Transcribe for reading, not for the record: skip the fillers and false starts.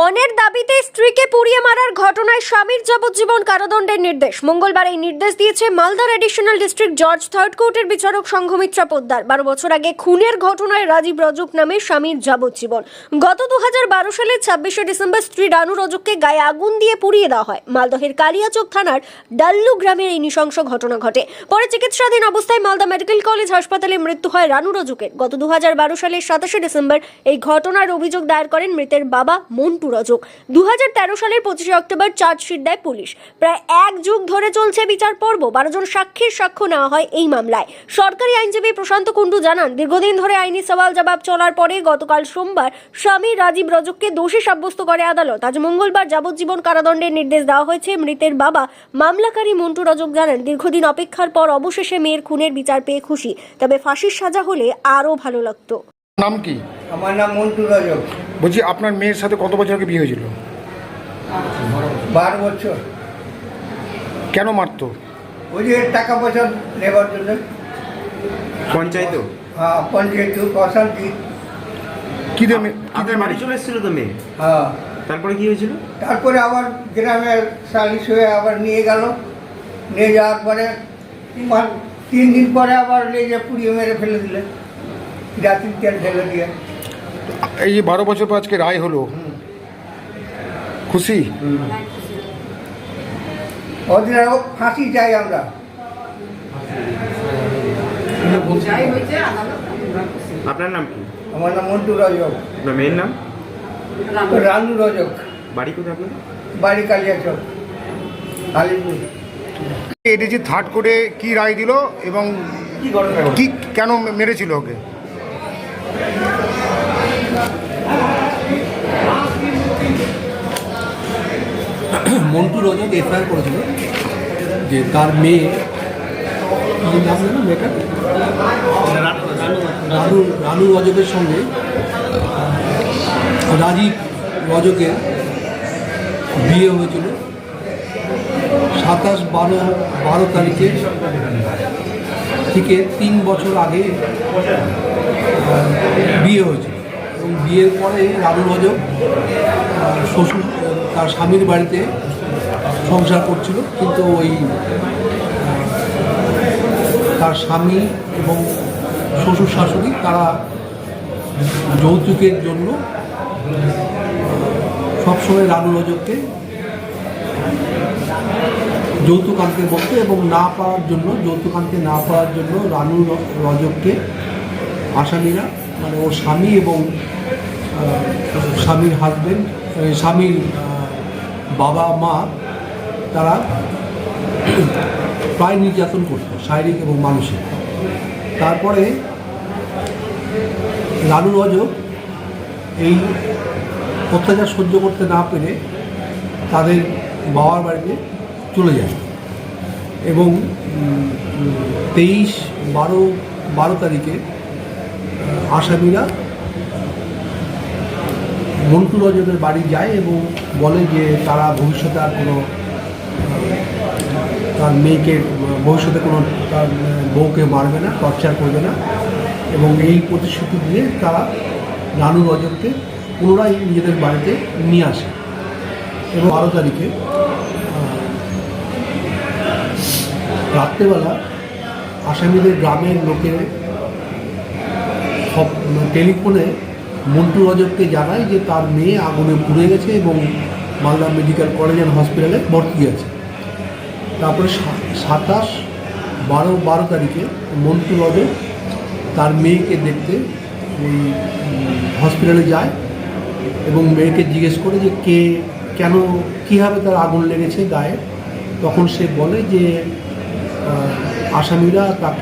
পণের দাবিতে স্ত্রীকে পুড়িয়ে মারার ঘটনায় স্বামীর যাবজ্জীবন কারাদণ্ডের নির্দেশ। মঙ্গলবার এই নির্দেশ দিয়েছে মালদার এডিশনাল ডিস্ট্রিক্ট জজ থার্ড কোর্টের বিচারক সংঘমিত্রা পোদ্দার। 12 বছর আগে খুনের ঘটনায় রাজীব রজক নামে স্বামীর যাবজ্জীবন। গত 2012 সালের 26শে ডিসেম্বর স্ত্রী রানু রজককে গায়ে আগুন দিয়ে পুড়িয়ে দেওয়া হয়। মালদহের কালিয়াচক থানার ডাল্লু গ্রামের এই নৃশংস ঘটনা ঘটে। পরে চিকিৎসাধীন অবস্থায় মালদা মেডিকেল কলেজ হাসপাতালে মৃত্যু হয় রানু রজকের। গত 2012 সালের 27শে ডিসেম্বর এই ঘটনার অভিযোগ দায়ের করেন মৃতের বাবা মন্টু রজক। 2013 সালের 25শে অক্টোবর চার্জশিট দেয় পুলিশ। প্রায় এক যুগ ধরে চলছে বিচার পর্ব। 12 জন সাক্ষীর সাক্ষ্য নেওয়া হয় এই মামলায়। সরকারি আইনজীবী প্রশান্ত কুণ্ডু জানান, দীর্ঘদিন ধরে আইনি সওয়াল জবাব চলার পরে গতকাল সোমবার স্বামী রাজীব রজককে দোষী সাব্যস্ত করে আদালত। আজ মঙ্গলবার যাবজ্জীবন কারাদণ্ডের নির্দেশ দেওয়া হয়েছে। মৃতের বাবা মামলাকারী মন্টু রজক জানান, দীর্ঘদিন অপেক্ষার পর অবশেষে মেয়ের খুনের বিচার পেয়ে খুশি, তবে ফাঁসির সাজা হলে আরও ভালো লাগতো। নাম কি? আমার নাম মন্টু রজক। বলছি, আপনার মেয়ের সাথে কত বছর আগে বিয়ে হয়েছিল? 12 বছর। কেন মারতো? ওই যে টাকা পয়সা নেবার জন্য। পঞ্চায়েত হ্যাঁ, পঞ্চায়েত অশান্তি। কি দিয়ে আপনার বাড়ি চলে এসেছিল তো মেয়ে, হ্যাঁ, তারপরে কি হয়েছিল? তারপরে আবার গ্রামের সালিশ হয়ে আবার নিয়ে গেল। নিয়ে যাওয়ার পরে 3 দিন পরে আবার নিয়ে যে পুড়িয়ে মেরে ফেলে দিলে, জাতির তেল ঢেলে দিয়ে। এই যে 12 বছর পর আজকে রায় হলো, খুশি? ওদের ফাঁসি চাই আমরা। আপনার নাম কি? আমার নাম মন্টু রজক। আপনার মেয়ের নাম? রানু রজক। বাড়ি কোথায় আপনার? বাড়ি কালিয়াচক, আলিপুর। এডিজি থার্ড কোর্টে কি রায় দিল এবং কি ঘটনা? কি কেন মেরেছিল ওকে? মন্টু রজক এফআইআর করেছিল যে তার মেয়ে, কি নাম জানো মেয়েটার? রানু রজকের সঙ্গে রাজীব রজকের বিয়ে হয়েছিল 27/12 তারিখে থেকে 3 বছর আগে বিয়ে হয়েছিল। এবং বিয়ের পরে রানু রজক শ্বশুর তার স্বামীর বাড়িতে সংসার করছিল, কিন্তু ওই তার স্বামী এবং শ্বশুর শাশুড়ি তারা যৌতুকের জন্য সবসময় রানু রজককে যৌতুক আনতে বলতো এবং যৌতুক আনতে না পাওয়ার জন্য রানু রজককে আসামিরা, মানে ওর স্বামী এবং স্বামীর হাজবেন্ড, স্বামীর বাবা মা, তারা প্রায় নির্যাতন করত, শারীরিক এবং মানসিক। তারপরে রানু রজক এই অত্যাচার সহ্য করতে না পেরে তাদের বাবার বাড়িতে চলে যায় এবং 23/12 তারিখে আসামিরা মন্টু রজকের বাড়ি যায় এবং বলে যে তারা ভবিষ্যতে আর কোনো তার মেয়েকে ভবিষ্যতে কোনো তার বউকে মারবে না, টর্চার করবে না, এবং এই প্রতিশ্রুতি দিয়ে তারা রানু রজককে পুনরায় নিজেদের বাড়িতে নিয়ে আসে। এবং 12 তারিখে রাত্রেবেলা আসামিদের গ্রামের লোকের টেলিফোনে মন্টু রজককে জানায় যে তার মেয়ে আগুনে পুড়ে গেছে এবং মালদা মেডিকেল কলেজ অ্যান্ড হসপিটালে ভর্তি আছে। তারপরে 27/12 তারিখে মন্টু রজক তার মেয়েকে দেখতে ওই হসপিটালে যায় এবং মেয়েকে জিজ্ঞেস করে যে কেন কীভাবে তার আগুন লেগেছে গায়ে। তখন সে বলে যে আসামিরা তাকে